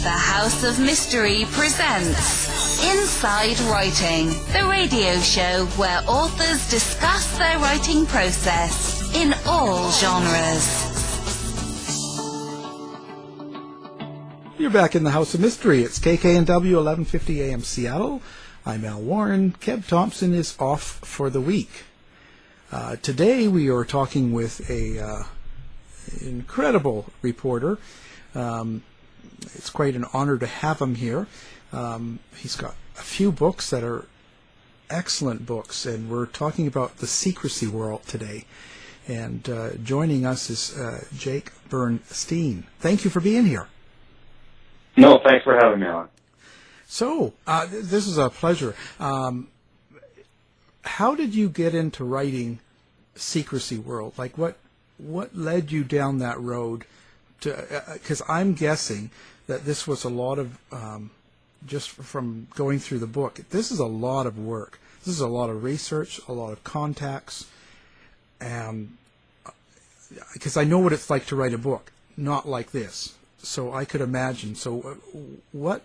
The House of Mystery presents Inside Writing, the radio show where authors discuss their writing process in all genres. You're back in the House of Mystery. It's KKNW 1150 AM Seattle. I'm Al Warren. Kev Thompson is off for the week. Today we are talking with a incredible reporter. It's quite an honor to have him here. He's got a few books that are excellent books, and we're talking about the Secrecy World today. And joining us is Jake Bernstein. Thank you for being here. No, thanks for having me on. So, this is a pleasure. How did you get into writing Secrecy World? Like, what led you down that road? Because I'm guessing that this was a lot of, just from going through the book, this is a lot of work. This is a lot of research, a lot of contacts, and because I know what it's like to write a book, not like this. So I could imagine. So what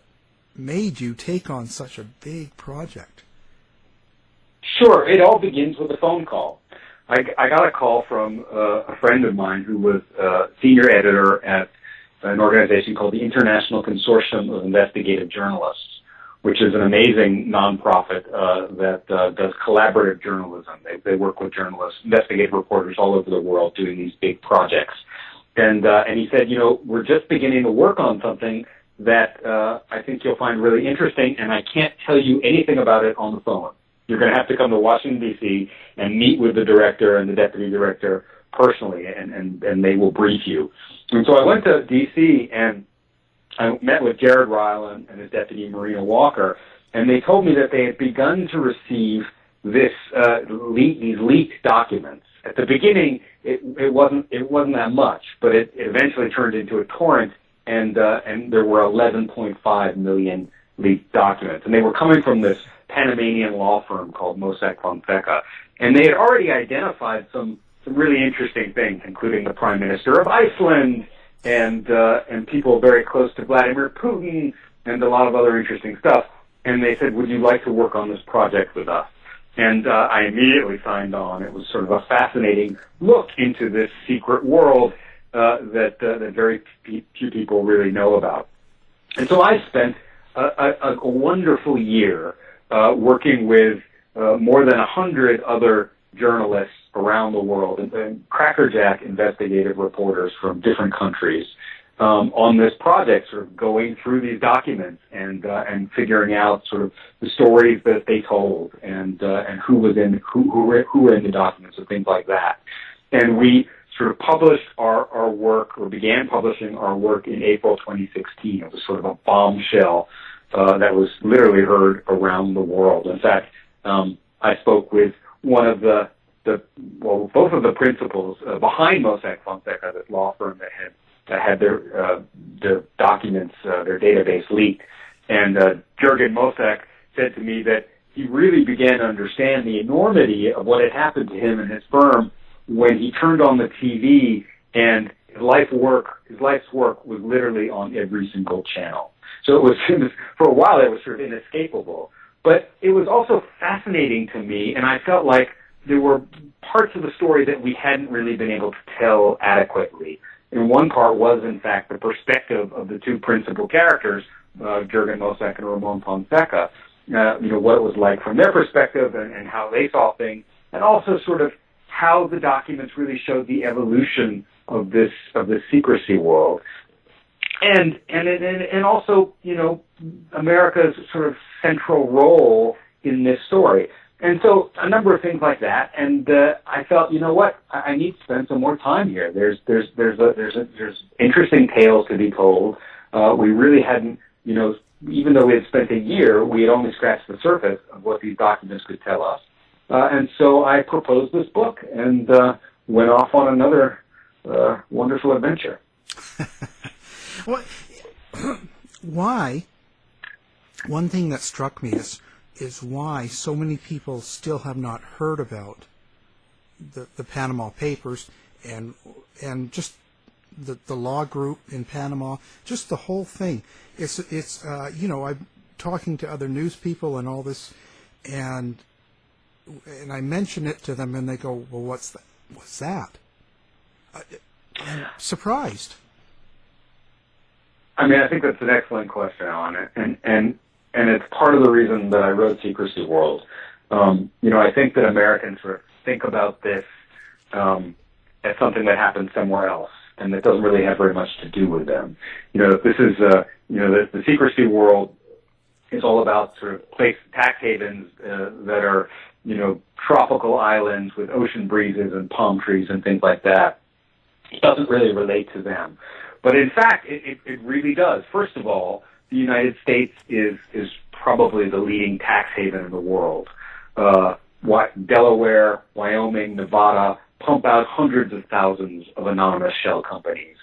made you take on such a big project? Sure. It all begins with a phone call. I got a call from a friend of mine who was senior editor at an organization called the International Consortium of Investigative Journalists, which is an amazing nonprofit that does collaborative journalism. They work with journalists, investigative reporters all over the world doing these big projects. And he said, you know, we're just beginning to work on something that I think you'll find really interesting, and I can't tell you anything about it on the phone. You're going to have to come to Washington, D.C. and meet with the director and the deputy director personally, and they will brief you. And so I went to D.C. and I met with Jared Ryle and his deputy, Marina Walker, and they told me that they had begun to receive these leaked documents. At the beginning, it wasn't that much, but it eventually turned into a torrent, and there were 11.5 million leaked documents, and they were coming from this Panamanian law firm called Mosack Fonseca, and they had already identified some really interesting things, including the Prime Minister of Iceland and people very close to Vladimir Putin and a lot of other interesting stuff. And they said, "Would you like to work on this project with us?" And I immediately signed on. It was sort of a fascinating look into this secret world that very few people really know about. And so I spent a wonderful year working with more than 100 other journalists around the world, and crackerjack investigative reporters from different countries on this project, sort of going through these documents and figuring out sort of the stories that they told and who were in the documents and things like that. And we sort of published our work, or began publishing our work, in April 2016. It was sort of a bombshell that was literally heard around the world. In fact, I spoke with one of both of the principals behind Mosack Fonseca, this law firm that had their documents, their database leaked. And Jurgen Mosack said to me that he really began to understand the enormity of what had happened to him and his firm when he turned on the TV, and his life's work was literally on every single channel. So it was for a while, it was sort of inescapable. But it was also fascinating to me, and I felt like there were parts of the story that we hadn't really been able to tell adequately. And one part was, in fact, the perspective of the two principal characters, Jurgen Mosack and Ramon Fonseca, what it was like from their perspective and how they saw things, and also sort of how the documents really showed the evolution of this secrecy world. And also, America's sort of central role in this story. And so a number of things like that. And I felt, you know what, I need to spend some more time here. There's interesting tales to be told. We really hadn't, even though we had spent a year, we had only scratched the surface of what these documents could tell us. And so I proposed this book and went off on another wonderful adventure. Why? One thing that struck me is why so many people still have not heard about the Panama Papers and just the law group in Panama, just the whole thing. It's I'm talking to other news people and all this, and I mention it to them, and they go, "Well, what's that? What's that?" I'm surprised. I mean, I think that's an excellent question, Alan, and it's part of the reason that I wrote Secrecy World. I think that Americans sort of think about this as something that happens somewhere else, and that doesn't really have very much to do with them. This is, the Secrecy World is all about sort of tax havens that are, tropical islands with ocean breezes and palm trees and things like that. It doesn't really relate to them. But in fact, it really does. First of all, the United States is probably the leading tax haven in the world. Delaware, Wyoming, Nevada pump out hundreds of thousands of anonymous shell companies.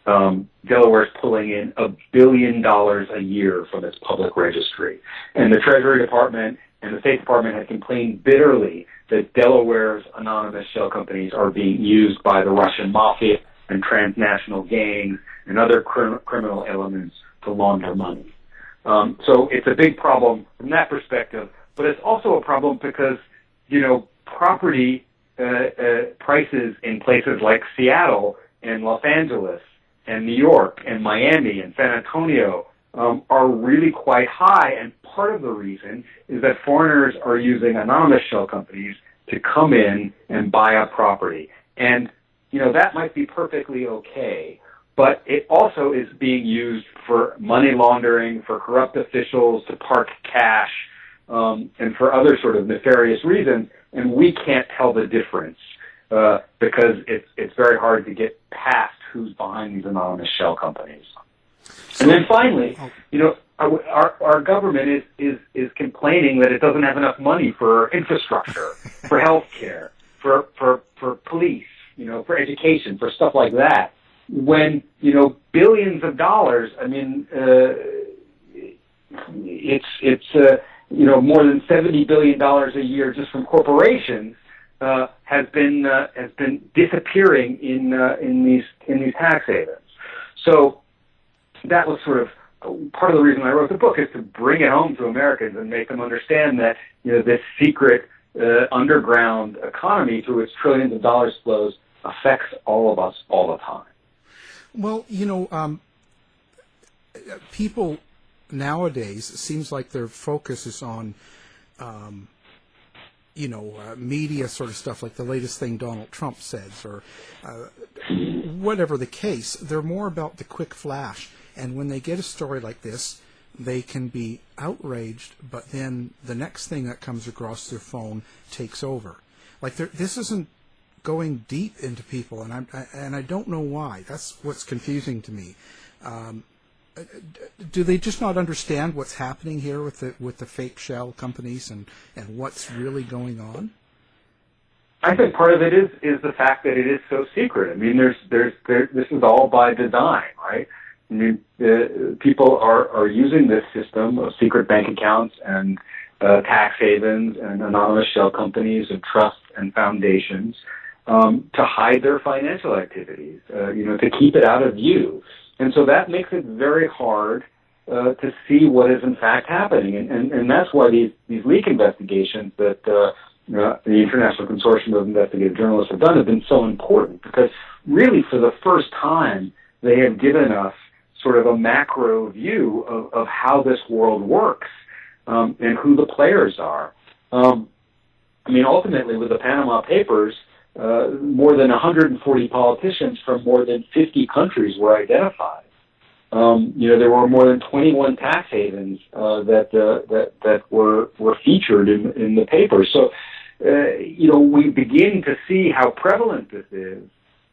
Delaware's pulling in $1 billion a year from its public registry. And the Treasury Department and the State Department have complained bitterly that Delaware's anonymous shell companies are being used by the Russian mafia and transnational gangs and other criminal elements to launder money. So it's a big problem from that perspective, but it's also a problem because, property prices in places like Seattle and Los Angeles and New York and Miami and San Antonio are really quite high, and part of the reason is that foreigners are using anonymous shell companies to come in and buy up property. And, that might be perfectly okay, but it also is being used for money laundering, for corrupt officials to park cash, and for other sort of nefarious reasons, and we can't tell the difference because it's very hard to get past who's behind these anonymous shell companies. And then finally, our government is complaining that it doesn't have enough money for infrastructure, for health care, for police, for education, for stuff like that. When, billions of dollars, I mean, it's more than $70 billion a year just from corporations has been disappearing in these tax havens. So that was sort of part of the reason I wrote the book, is to bring it home to Americans and make them understand that this secret underground economy, through its trillions of dollars flows, affects all of us all the time. Well, people nowadays, it seems like their focus is on, media sort of stuff, like the latest thing Donald Trump says, or whatever the case. They're more about the quick flash. And when they get a story like this, they can be outraged, but then the next thing that comes across their phone takes over. Like, this isn't going deep into people, and I don't know why. That's what's confusing to me. Do they just not understand what's happening here with the fake shell companies and what's really going on? I think part of it is the fact that it is so secret. I mean, this is all by design, right? I mean, people are using this system of secret bank accounts and tax havens and anonymous shell companies and trusts and foundations to hide their financial activities, to keep it out of view. And so that makes it very hard to see what is in fact happening. And that's why these leak investigations that the International Consortium of Investigative Journalists have done have been so important, because really for the first time they have given us sort of a macro view of how this world works and who the players are. Ultimately with the Panama Papers, more than 140 politicians from more than 50 countries were identified. There were more than 21 tax havens that were featured in the paper. So, we begin to see how prevalent this is,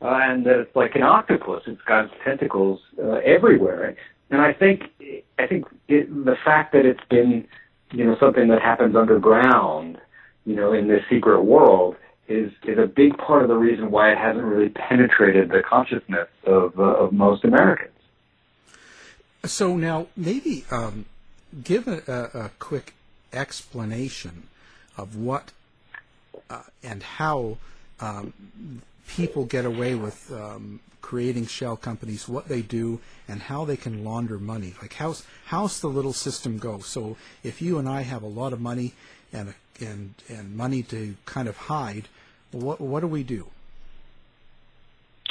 and that it's like an octopus. It's got its tentacles everywhere. And I think the fact that it's been, something that happens underground, in this secret world, is a big part of the reason why it hasn't really penetrated the consciousness of most Americans. So now, maybe give a quick explanation of what and how people get away with creating shell companies, what they do, and how they can launder money. Like how's the little system go? So if you and I have a lot of money and money to kind of hide, what do we do?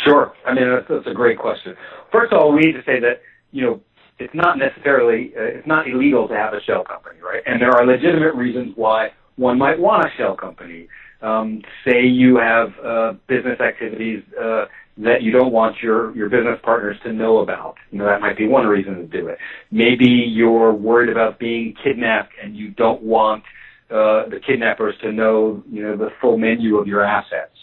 Sure. I mean, that's a great question. First of all, we need to say that, it's not necessarily, it's not illegal to have a shell company, right? And there are legitimate reasons why one might want a shell company. Say you have business activities that you don't want your business partners to know about. That might be one reason to do it. Maybe you're worried about being kidnapped and you don't want the kidnappers to know, the full menu of your assets.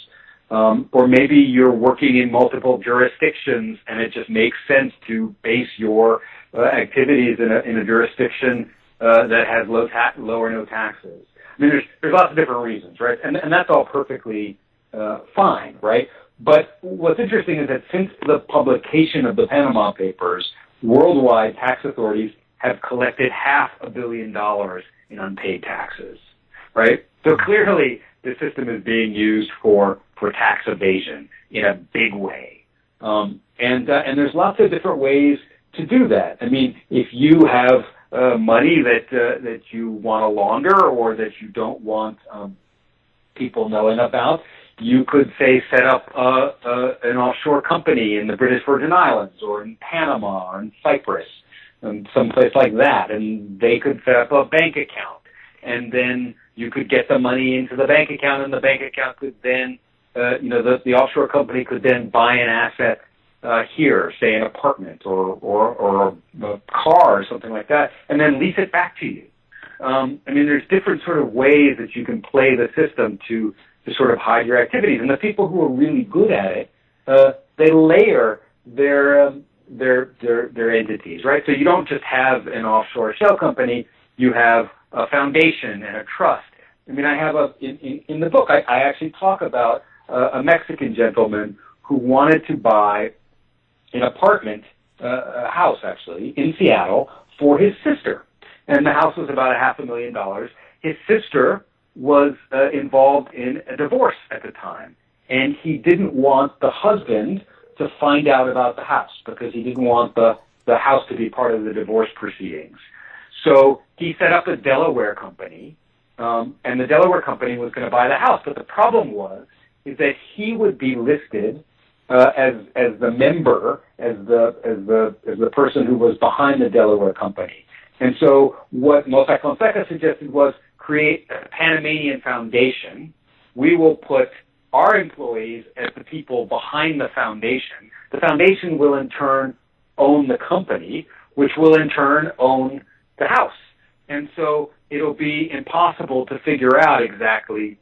Or maybe you're working in multiple jurisdictions and it just makes sense to base your activities in a jurisdiction that has low or no taxes. I mean, there's lots of different reasons, right? And that's all perfectly fine, right? But what's interesting is that since the publication of the Panama Papers, worldwide tax authorities have collected $500 million in unpaid taxes, right? So clearly, the system is being used for tax evasion in a big way. And there's lots of different ways to do that. I mean, if you have money that you want to launder or that you don't want people knowing about, you could, say, set up an offshore company in the British Virgin Islands or in Panama or in Cyprus, someplace like that, and they could set up a bank account. And then you could get the money into the bank account, and the bank account could then, the offshore company could then buy an asset here, say an apartment or a car or something like that, and then lease it back to you. I mean, there's different sort of ways that you can play the system to sort of hide your activities. And the people who are really good at it, they layer their entities, right? So you don't just have an offshore shell company, you have a foundation and a trust. I mean, I have in the book, I actually talk about a Mexican gentleman who wanted to buy an apartment, a house actually, in Seattle for his sister. And the house was about $500,000. His sister was involved in a divorce at the time. And he didn't want the husband to find out about the house because he didn't want the house to be part of the divorce proceedings. So he set up a Delaware company, and the Delaware company was going to buy the house. But the problem is that he would be listed as the member, as the person who was behind the Delaware company. And so what Mosack Fonseca suggested was create a Panamanian foundation. We will put our employees as the people behind the foundation. The foundation will in turn own the company, which will in turn own the house. And so it'll be impossible to figure out exactly,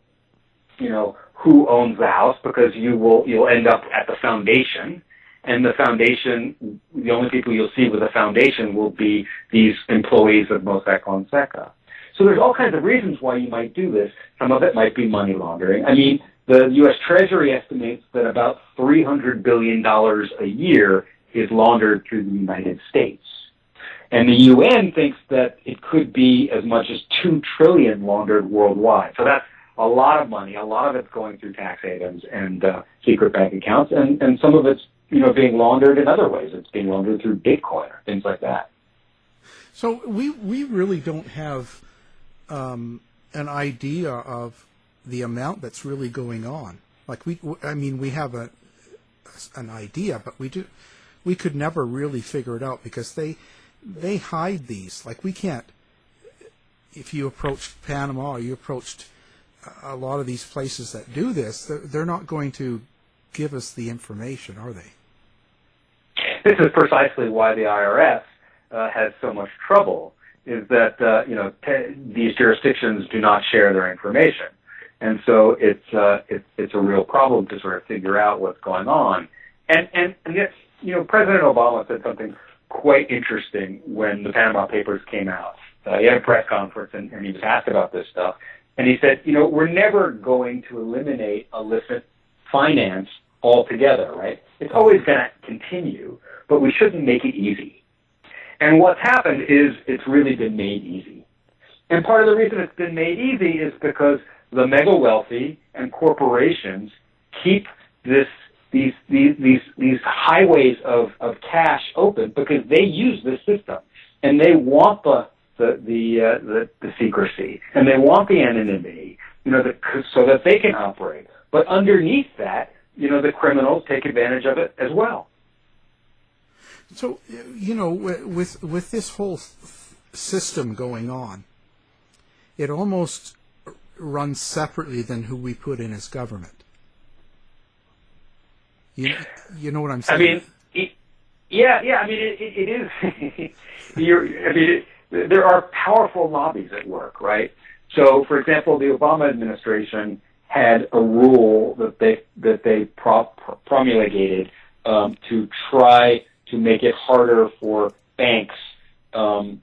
who owns the house because you'll end up at the foundation. And the foundation, the only people you'll see with the foundation will be these employees of Mosack Fonseca. So there's all kinds of reasons why you might do this. Some of it might be money laundering. I mean, the U.S. Treasury estimates that about $300 billion a year is laundered through the United States. And the UN thinks that it could be as much as $2 trillion laundered worldwide. So that's a lot of money. A lot of it's going through tax havens and secret bank accounts, and some of it's being laundered in other ways. It's being laundered through Bitcoin or things like that. So we really don't have an idea of the amount that's really going on. Like we have an idea, but we could never really figure it out because they hide these. Like we can't. If you approached Panama or you approached a lot of these places that do this, they're not going to give us the information, are they? This is precisely why the IRS has so much trouble, is that, these jurisdictions do not share their information. And so it's a real problem to sort of figure out what's going on. And yet, President Obama said something quite interesting when the Panama Papers came out. He had a press conference and he was asked about this stuff. And he said, we're never going to eliminate illicit finance altogether, right? It's always going to continue, but we shouldn't make it easy. And what's happened is it's really been made easy. And part of the reason it's been made easy is because the mega wealthy and corporations keep these highways of cash open because they use this system and they want the secrecy and they want the anonymity, so that they can operate. But underneath that, the criminals take advantage of it as well. So, with this whole system going on, it almost runs separately than who we put in as government. You know what I'm saying? I mean, it is. There are powerful lobbies at work, right? So, for example, the Obama administration had a rule that they promulgated to try to make it harder for banks for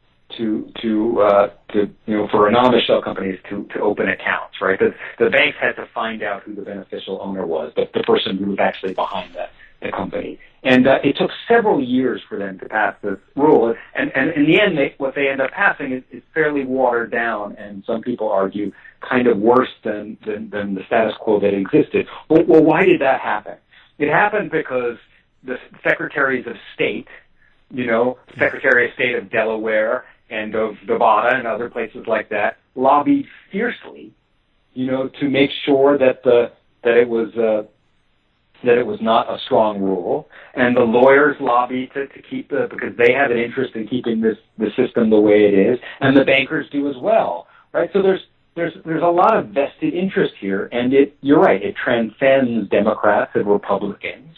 anonymous shell companies to open accounts, right? The banks had to find out who the beneficial owner was, but the person who was actually behind the company. And it took several years for them to pass this rule. And in the end, what they end up passing is fairly watered down, and some people argue kind of worse than the status quo that existed. Well, why did that happen? It happened because the secretaries of state, Secretary of State of Delaware and of Nevada and other places like that, lobbied fiercely, to make sure that it was not a strong rule, and the lawyers lobbied to keep because they have an interest in keeping the system the way it is, and the bankers do as well, right? So there's a lot of vested interest here, and you're right, it transcends Democrats and Republicans.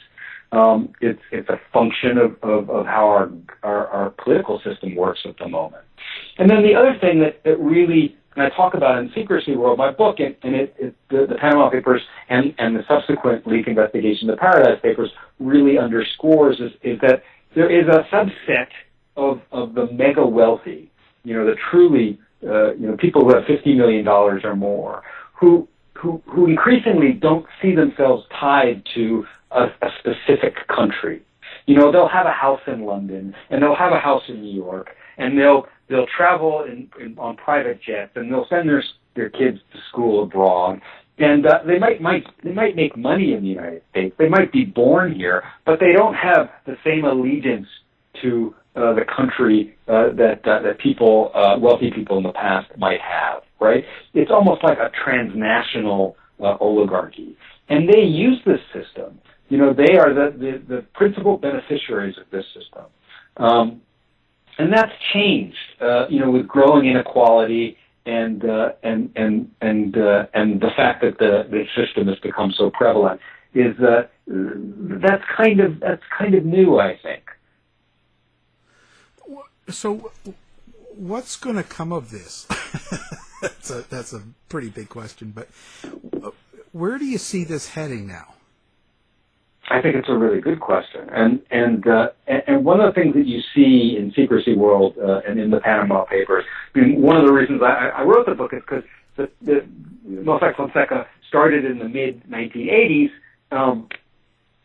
It's a function of how our political system works at the moment. And then the other thing that really, and I talk about in Secrecy World, my book, and the Panama Papers and the subsequent leak investigation, the Paradise Papers, really underscores is that there is a subset of the mega wealthy, the truly, people who have $50 million or more, who increasingly don't see themselves tied to a specific country. They'll have a house in London, and they'll have a house in New York, and they'll travel on private jets, and they'll send their kids to school abroad, and they might make money in the United States. They might be born here, but they don't have the same allegiance to the country that people, wealthy people in the past might have. Right? It's almost like a transnational oligarchy, and they use this system. They are the principal beneficiaries of this system. And that's changed, with growing inequality and the fact that the system has become so prevalent is that's kind of new, I think. So, what's going to come of this? That's a pretty big question, but where do you see this heading now? I think it's a really good question, and one of the things that you see in Secrecy World and in the Panama Papers. I mean, one of the reasons I wrote the book is because the Mosack Fonseca started in the mid 1980s,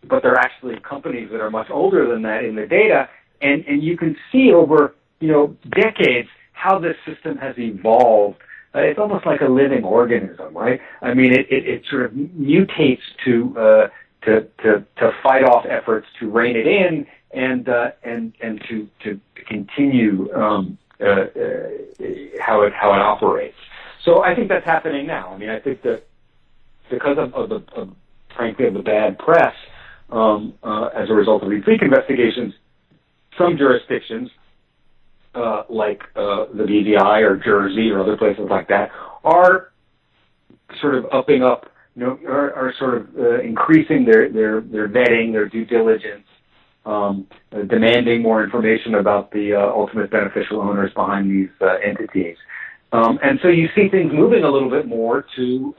but there are actually companies that are much older than that in the data, and you can see over decades how this system has evolved. It's almost like a living organism, right? I mean, it sort of mutates to fight off efforts to rein it in and to continue how it operates. So I think that's happening now. I mean, I think that because of frankly of the bad press as a result of these leak investigations, some jurisdictions like the BVI or Jersey or other places like that are sort of upping up. Are sort of increasing their vetting, their due diligence, demanding more information about the ultimate beneficial owners behind these entities. And so you see things moving a little bit more to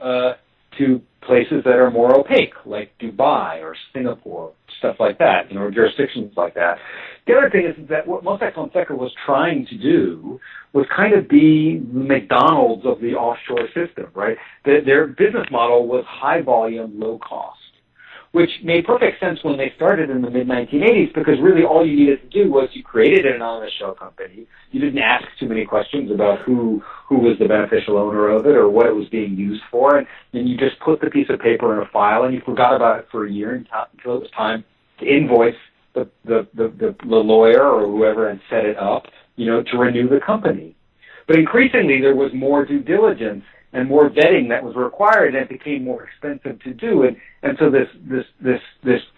places that are more opaque, like Dubai or Singapore, stuff like that, jurisdictions like that. The other thing is that what Mosack Fonseca was trying to do was kind of be McDonald's of the offshore system, right? Their business model was high volume, low cost. which made perfect sense when they started in the mid-1980s, because really all you needed to do was you created an anonymous shell company. You didn't ask too many questions about who was the beneficial owner of it or what it was being used for, and then you just put the piece of paper in a file and you forgot about it for a year until it was time to invoice the lawyer or whoever had set it up, to renew the company. But increasingly there was more due diligence and more vetting that was required, and it became more expensive to do. And so this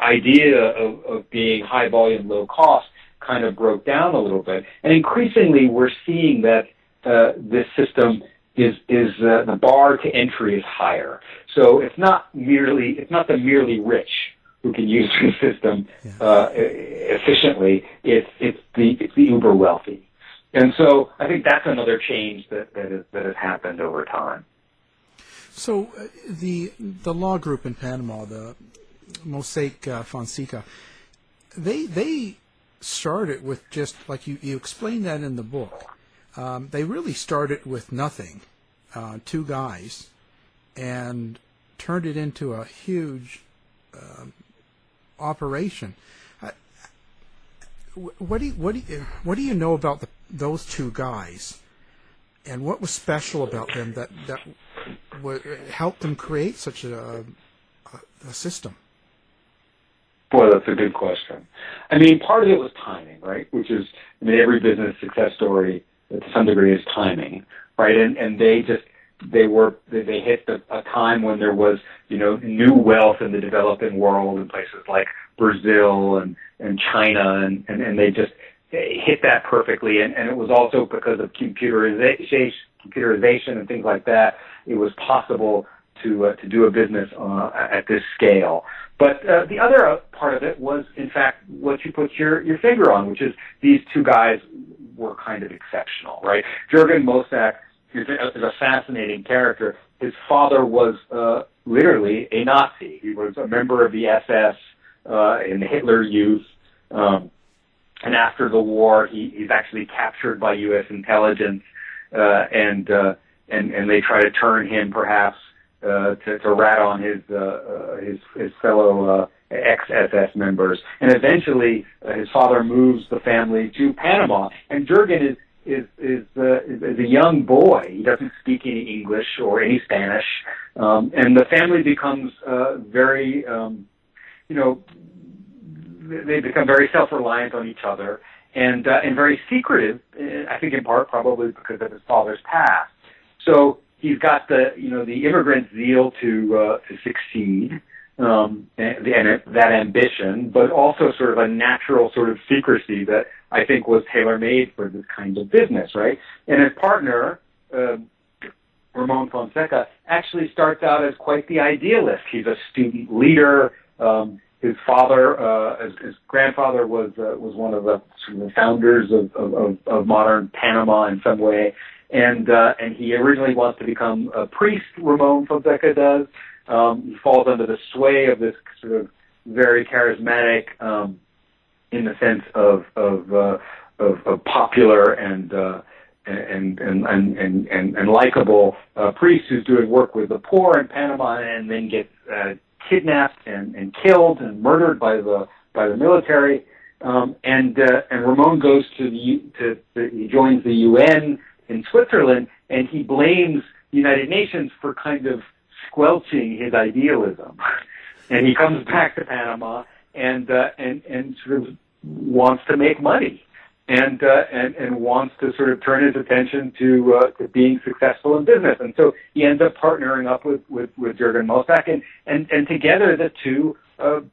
idea of being high volume, low cost kind of broke down a little bit. And increasingly we're seeing that this system is the bar to entry is higher. So it's not the merely rich who can use the system efficiently. It's the uber wealthy. And so I think that's another change that has happened over time. So the law group in Panama, the Mosack Fonseca, they started with just, like you explained that in the book, they really started with nothing, two guys, and turned it into a huge operation. What do you know about those two guys, and what was special about them that helped them create such a system? Boy, that's a good question. I mean, part of it was timing, right? Which is, every business success story to some degree is timing, right? And they hit a time when there was, new wealth in the developing world in places like Brazil and China, and they just hit that perfectly. And it was also because of computerization and things like that, it was possible to do a business at this scale. But the other part of it was, in fact, what you put your finger on, which is these two guys were kind of exceptional, right? Jürgen Mosack is a fascinating character. His father was literally a Nazi. He was a member of the SS in the Hitler Youth. And after the war, he's actually captured by U.S. intelligence, and they try to turn him perhaps to rat on his fellow ex-SS members. And eventually, his father moves the family to Panama. And Jürgen is a young boy. He doesn't speak any English or any Spanish, and the family becomes very, they become very self-reliant on each other and very secretive. I think in part probably because of his father's past. So he's got the immigrant zeal to succeed, and that ambition, but also sort of a natural sort of secrecy that I think was tailor-made for this kind of business, right? And his partner, Ramon Fonseca, actually starts out as quite the idealist. He's a student leader. His father, his grandfather was one of the sort of founders of modern Panama in some way, and he originally wants to become a priest. Ramon Fonseca does. He falls under the sway of this sort of very charismatic, in the sense of popular and likable priest who's doing work with the poor in Panama, and then gets kidnapped and killed and murdered by the military. And Ramon goes he joins the UN in Switzerland, and he blames the United Nations for kind of squelching his idealism. And he comes back to Panama and sort of wants to make money and wants to sort of turn his attention to being successful in business. And so he ends up partnering up with Jürgen Mosack, and together the two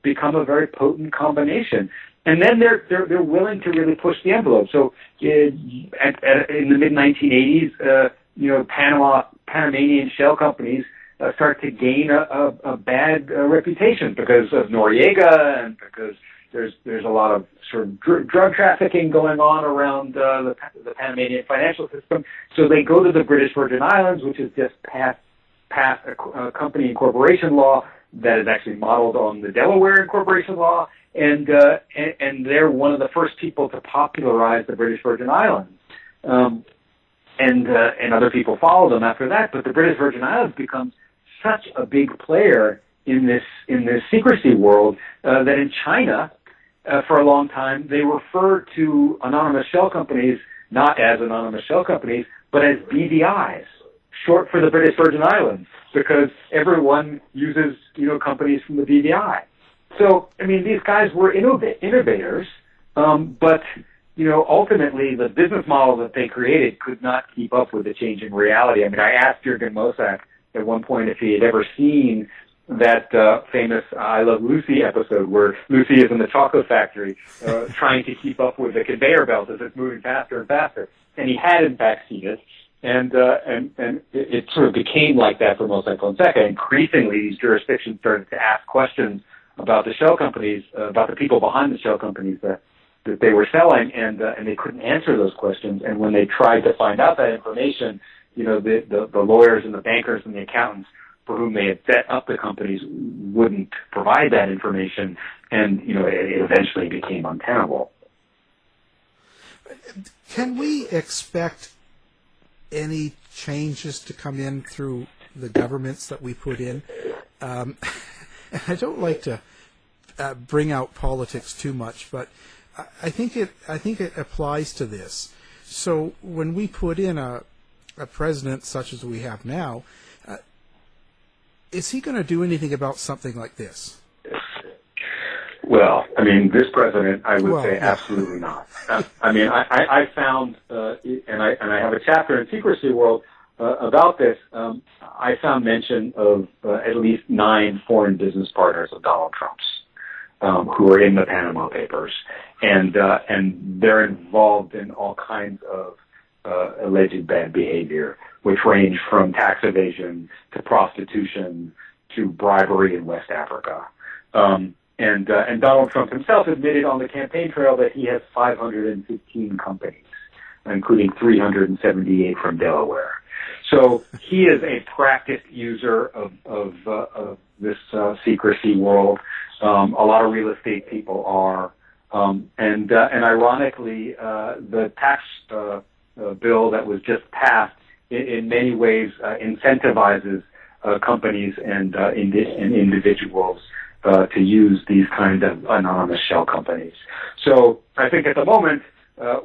become a very potent combination. And then they're willing to really push the envelope. So in the mid-1980s, Panamanian shell companies start to gain a bad reputation because of Noriega and because there's a lot of sort of drug trafficking going on around the Panamanian financial system. So they go to the British Virgin Islands, which is just passed a company incorporation law that is actually modeled on the Delaware incorporation law, and they're one of the first people to popularize the British Virgin Islands. And other people follow them after that. But the British Virgin Islands becomes such a big player in this secrecy world that in China, for a long time, they referred to anonymous shell companies not as anonymous shell companies, but as BVIs, short for the British Virgin Islands, because everyone uses, companies from the BVI. So, I mean, these guys were innovators, but, ultimately the business model that they created could not keep up with the changing reality. I mean, I asked Jürgen Mosack at one point if he had ever seen that famous I Love Lucy episode where Lucy is in the chocolate factory trying to keep up with the conveyor belt as it's moving faster and faster. And he had, in fact, seen it. And it sort of became like that for Mosack Fonseca. Increasingly, these jurisdictions started to ask questions about the shell companies, about the people behind the shell companies that they were selling, and they couldn't answer those questions. And when they tried to find out that information, the lawyers and the bankers and the accountants for whom they had set up the companies wouldn't provide that information, and it eventually became untenable. Can we expect any changes to come in through the governments that we put in? I don't like to bring out politics too much, but I think it applies to this. So when we put in a president such as we have now, is he going to do anything about something like this? Well, I mean, this president, I would say absolutely not. I mean, I found, and I have a chapter in Secrecy World about this. I found mention of at least 9 foreign business partners of Donald Trump's who are in the Panama Papers, and they're involved in all kinds of alleged bad behavior, which range from tax evasion to prostitution to bribery in West Africa. And Donald Trump himself admitted on the campaign trail that he has 515 companies, including 378 from Delaware. So he is a practiced user of this secrecy world. A lot of real estate people are, and ironically, the tax bill that was just passed in many ways incentivizes companies and individuals to use these kind of anonymous shell companies. So I think at the moment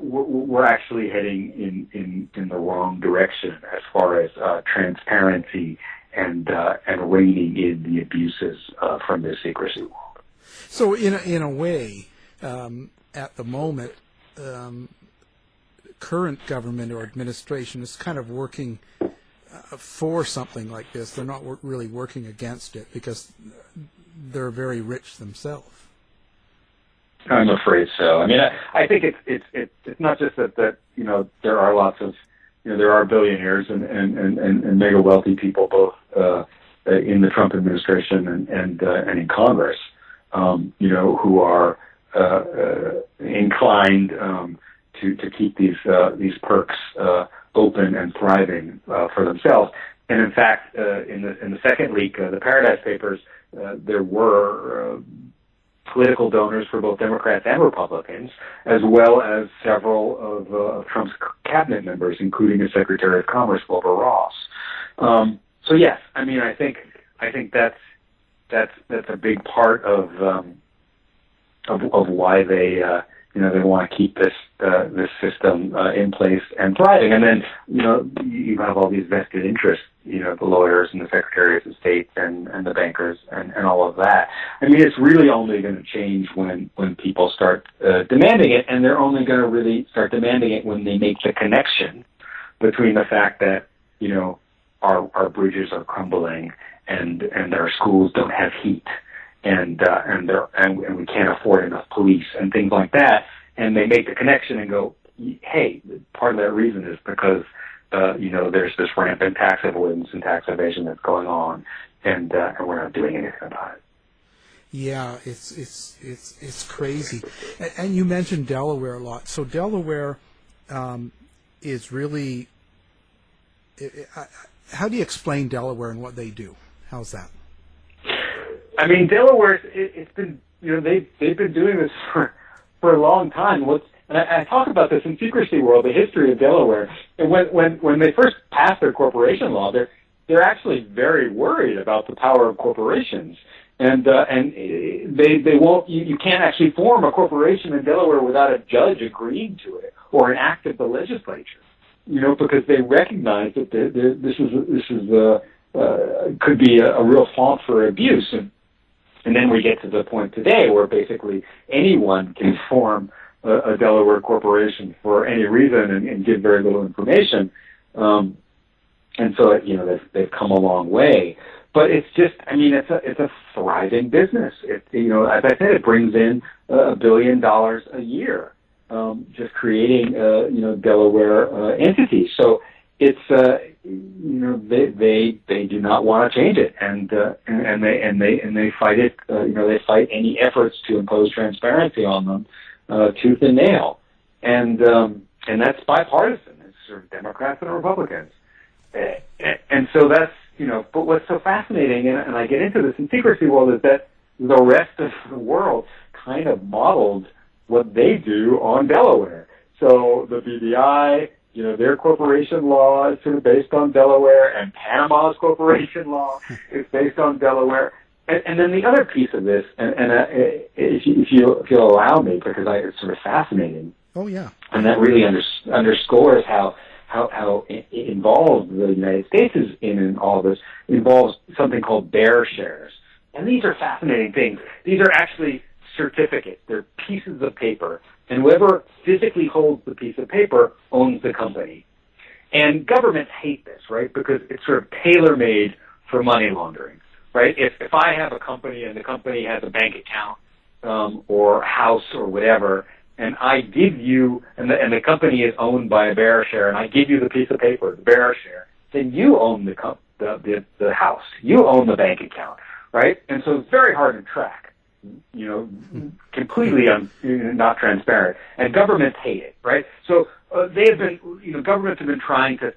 we're actually heading in the wrong direction as far as transparency and reining in the abuses from the secrecy world. So in a way, at the moment, current government or administration is kind of working for something like this. They're not really working against it because they're very rich themselves. I'm afraid so. I mean, I think it's not just that there are lots of there are billionaires and mega wealthy people both in the Trump administration and in Congress, who are inclined to keep these perks open and thriving for themselves. And in fact, in the second leak, the Paradise Papers, there were political donors for both Democrats and Republicans, as well as several of Trump's cabinet members, including the Secretary of Commerce, Wilbur Ross. So yes, I mean, I think that's a big part of why they they want to keep this system in place and thriving. And then you have all these vested interests, the lawyers and the secretaries of state and the bankers and all of that. I mean, it's really only going to change when people start demanding it, and they're only going to really start demanding it when they make the connection between the fact that our bridges are crumbling and our schools don't have heat. And we can't afford enough police and things like that. And they make the connection and go, hey, part of that reason is because there's this rampant tax avoidance and tax evasion that's going on, and we're not doing anything about it. Yeah, it's crazy. And you mentioned Delaware a lot. So Delaware is really. How do you explain Delaware and what they do? How's that? I mean, Delaware, it's been, they've been doing this for a long time. And I talk about this in Secrecy World, the history of Delaware. And when they first passed their corporation law, they're actually very worried about the power of corporations. And they won't. You can't actually form a corporation in Delaware without a judge agreeing to it or an act of the legislature. Because they recognize that this could be a real font for abuse. And then we get to the point today where basically anyone can form a Delaware corporation for any reason and give very little information. And so they've come a long way. But it's just, it's a thriving business. As I said, it brings in $1 billion a year, just creating, Delaware entities. So it's, they do not want to change it, and they fight it. They fight any efforts to impose transparency on them, tooth and nail, and that's bipartisan. It's sort of Democrats and Republicans, and so that's. But what's so fascinating, and I get into this in Secrecy World, is that the rest of the world kind of modeled what they do on Delaware. So the BVI, their corporation law is sort of based on Delaware, and Panama's corporation law is based on Delaware. And then the other piece of this, if you'll allow me, because it's sort of fascinating. Oh yeah. And that really underscores how involved the United States is in all this, involves something called bearer shares. And these are fascinating things. These are actually certificates. They're pieces of paper. And whoever physically holds the piece of paper owns the company. And governments hate this, right? Because it's sort of tailor-made for money laundering, right? If I have a company and the company has a bank account or house or whatever, and I give you, and the company is owned by a bearer share, and I give you the piece of paper, the bearer share, then you own the house, you own the bank account, right? And so it's very hard to track, completely not transparent, and governments hate it, right? So they have been, governments have been trying to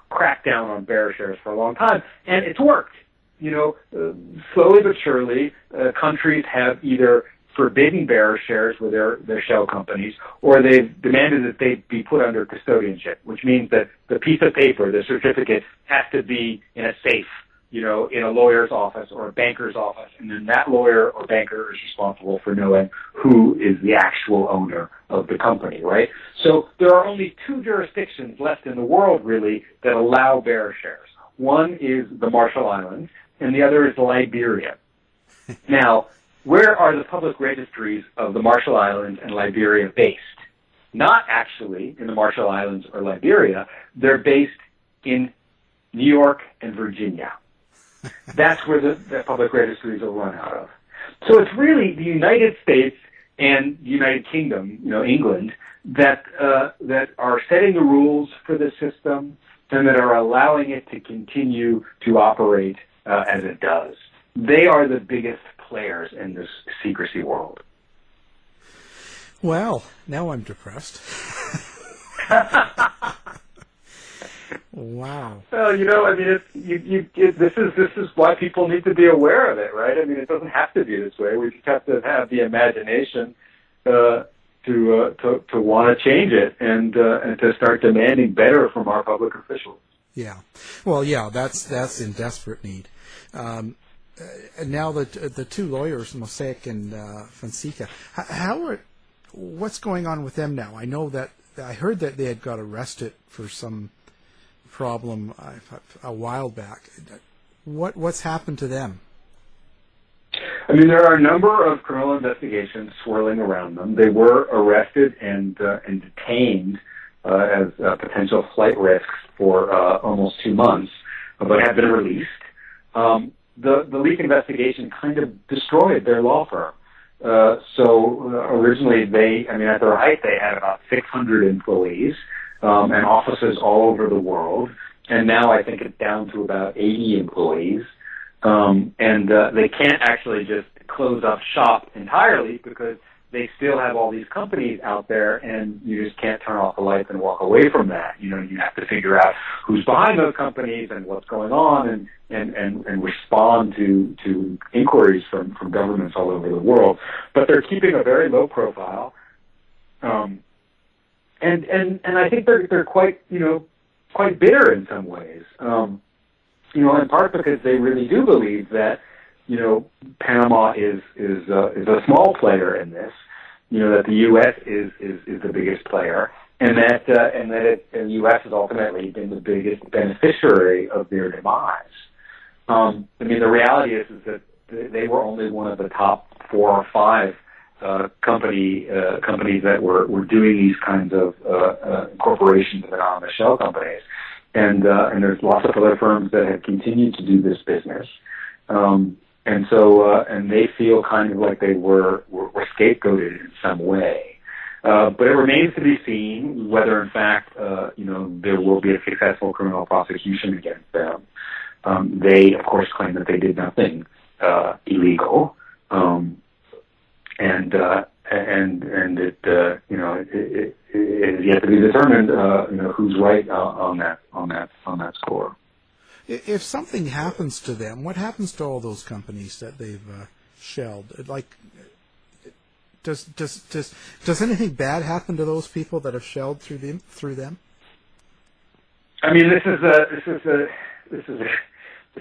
crack down on bearer shares for a long time, and it's worked. Slowly but surely, countries have either forbidden bearer shares with their shell companies, or they've demanded that they be put under custodianship, which means that the piece of paper, the certificate, has to be in a safe, in a lawyer's office or a banker's office, and then that lawyer or banker is responsible for knowing who is the actual owner of the company, right? So there are only two jurisdictions left in the world, really, that allow bearer shares. One is the Marshall Islands, and the other is Liberia. Now, where are the public registries of the Marshall Islands and Liberia based? Not actually in the Marshall Islands or Liberia. They're based in New York and Virginia. That's where the public registries are run out of. So it's really the United States and the United Kingdom, England, that are setting the rules for the system and that are allowing it to continue to operate as it does. They are the biggest players in this secrecy world. Well, now I'm depressed. Wow. Well, this is why people need to be aware of it, right? It doesn't have to be this way. We just have to have the imagination to want to change it and to start demanding better from our public officials. Yeah. Well, yeah, that's in desperate need. And now the two lawyers, Mosack and Fonseca, what's going on with them now? I heard that they had got arrested for some problem a while back. What's happened to them? There are a number of criminal investigations swirling around them. They were arrested and detained as potential flight risks for almost 2 months, but have been released. The leak investigation kind of destroyed their law firm. Originally at their height, they had about 600 employees and offices all over the world. And now I think it's down to about 80 employees. They can't actually just close up shop entirely because they still have all these companies out there, and you just can't turn off the lights and walk away from that. You have to figure out who's behind those companies and what's going on, and respond to inquiries from governments all over the world. But they're keeping a very low profile, and I think they're quite quite bitter in some ways. In part because they really do believe that, Panama is a small player in this. That the U.S. is the biggest player, and that the U.S. has ultimately been the biggest beneficiary of their demise. The reality is that they were only one of the top 4 or 5 companies that were doing these kinds of corporations and anonymous shell companies, and there's lots of other firms that have continued to do this business, and they feel kind of like they were scapegoated in some way. But it remains to be seen whether, in fact, there will be a successful criminal prosecution against them. They, of course, claim that they did nothing illegal, and it is yet to be determined, who's right on that score. If something happens to them, what happens to all those companies that they've shelled? Like, does anything bad happen to those people that have shelled through them? This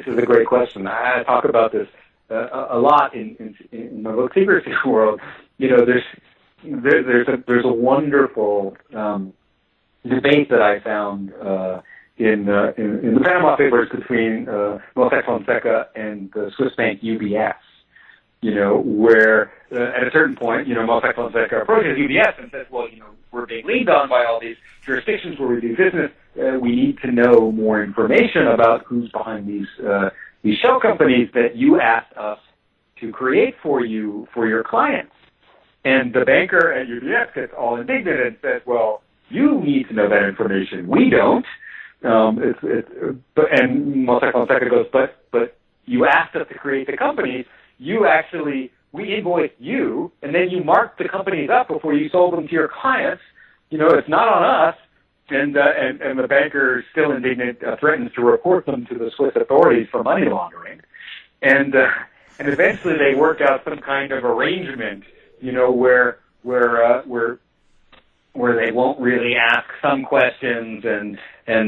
is a great question. I talk about this a lot in my book Secrecy World. There's a wonderful debate that I found in the Panama Papers between Mosack Fonseca and the Swiss bank UBS. Where at a certain point, Mosack Fonseca approaches UBS and says, well, we're being leaned on by all these jurisdictions where we do business. We need to know more information about who's behind these shell companies that you asked us to create for you for your clients. And the banker at UBS gets all indignant and says, well, you need to know that information. We don't. And Mosack Fonseca goes, but you asked us to create the companies. We invoiced you, and then you marked the companies up before you sold them to your clients. It's not on us. And the banker, still indignant, threatens to report them to the Swiss authorities for money laundering. And eventually they work out some kind of arrangement, where they won't really ask some questions and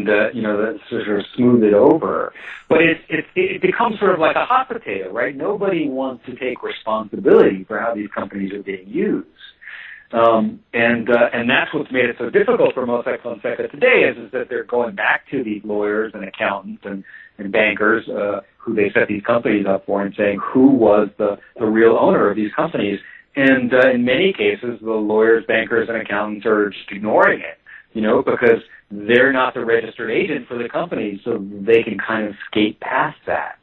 that sort of smooth it over. But it becomes sort of like a hot potato, right? Nobody wants to take responsibility for how these companies are being used. And that's what's made it so difficult for Mosack Fonseca today is that they're going back to these lawyers and accountants and bankers who they set these companies up for and saying who was the real owner of these companies. And in many cases, the lawyers, bankers, and accountants are just ignoring it, because they're not the registered agent for the company, so they can kind of skate past that.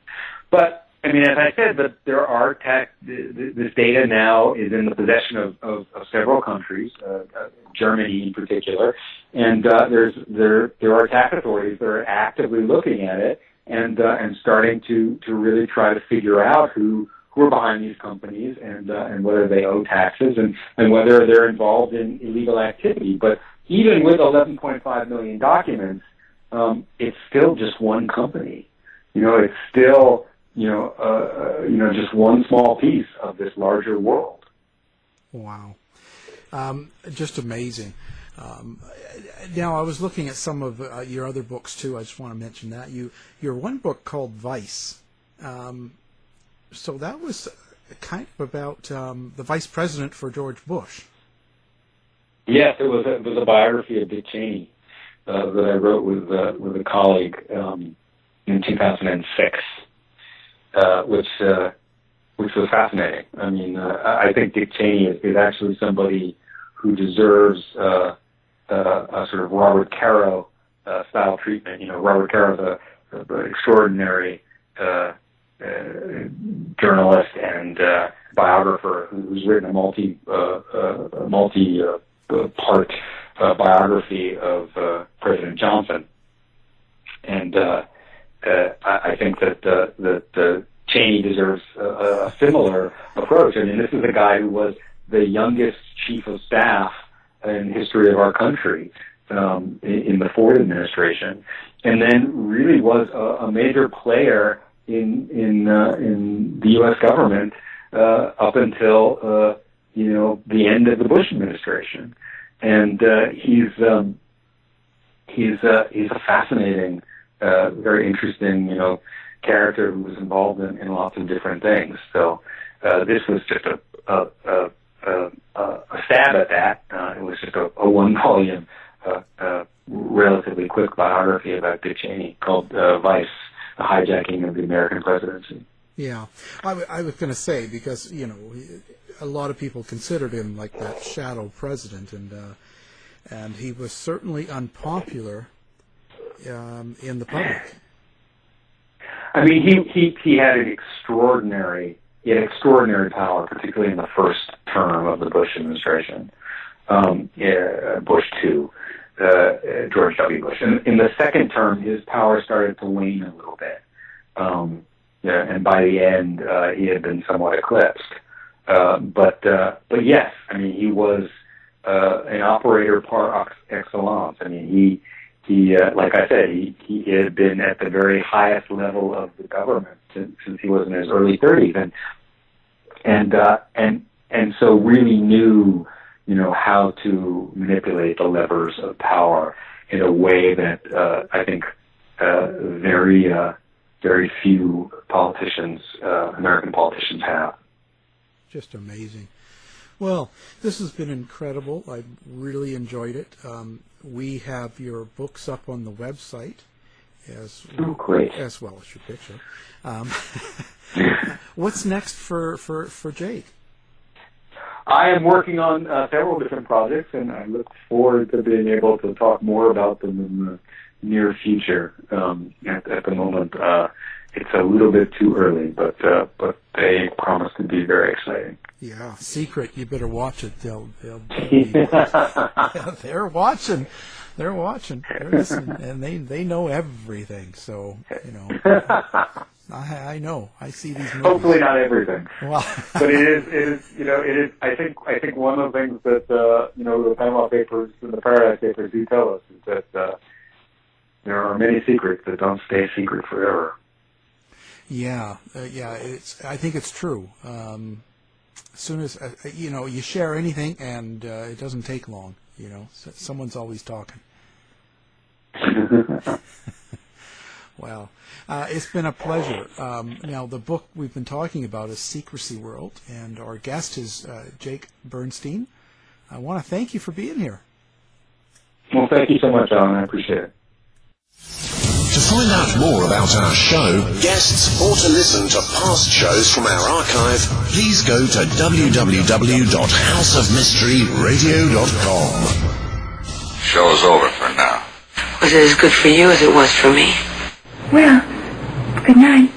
But, as I said, that there are this data now is in the possession of several countries, Germany in particular, and there are tax authorities that are actively looking at it and starting to really try to figure out who are behind these companies and whether they owe taxes and whether they're involved in illegal activity. But even with 11.5 million documents, it's still just one company. It's still just one small piece of this larger world. Wow. Just amazing. Now, I was looking at some of your other books, too. I just want to mention that. Your one book called Vice. So that was kind of about the vice president for George Bush. Yes, it was a biography of Dick Cheney that I wrote with a colleague in 2006, which was fascinating. I think Dick Cheney is actually somebody who deserves a sort of Robert Caro style treatment. Robert Caro's an extraordinary journalist and biographer who's written a multi-part biography of President Johnson, and I think that Cheney deserves a similar approach. This is a guy who was the youngest chief of staff in the history of our country in the Ford administration, and then really was a major player in the U.S. government up until the end of the Bush administration, and he's a fascinating, very interesting, character who was involved in lots of different things. So this was just a stab at that. It was just a one-volume, relatively quick biography about Dick Cheney called Vice: The Hijacking of the American Presidency. Yeah, I was going to say, because a lot of people considered him like that shadow president, and he was certainly unpopular in the public. I mean, he had extraordinary power, particularly in the first term of the Bush administration, Bush 2, George W. Bush. In the second term, his power started to wane a little bit. And by the end, he had been somewhat eclipsed. But yes, I mean, he was an operator par excellence. I mean, he like I said, he had been at the very highest level of the government since he was in his early 30s, and so really knew, how to manipulate the levers of power in a way that I think very few politicians, American politicians, have. Just amazing. Well, this has been incredible. I've really enjoyed it. We have your books up on the website as great. As well as your picture. What's next for Jake? I am working on several different projects, and I look forward to being able to talk more about them in the near future. At the moment, it's a little bit too early, but they promise to be very exciting. Yeah, secret. You better watch it. They'll be, yeah, they're watching. They're watching. They're listening, and they know everything. So I know. I see these movies. Hopefully not everything. Well, but it is. I think one of the things that the Panama Papers and the Paradise Papers do tell us is that there are many secrets that don't stay secret forever. Yeah. I think it's true. As soon as you share anything, and it doesn't take long. Someone's always talking. Well, it's been a pleasure. Now, the book we've been talking about is Secrecy World, and our guest is Jake Bernstein. I want to thank you for being here. Well, thank you so much, Alan. I appreciate it. To find out more about our show, guests, or to listen to past shows from our archive, please go to www.houseofmysteryradio.com. Show's over for now. Was it as good for you as it was for me? Well, good night.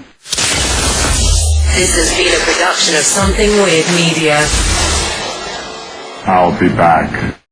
This has been a production of Something Weird Media. I'll be back.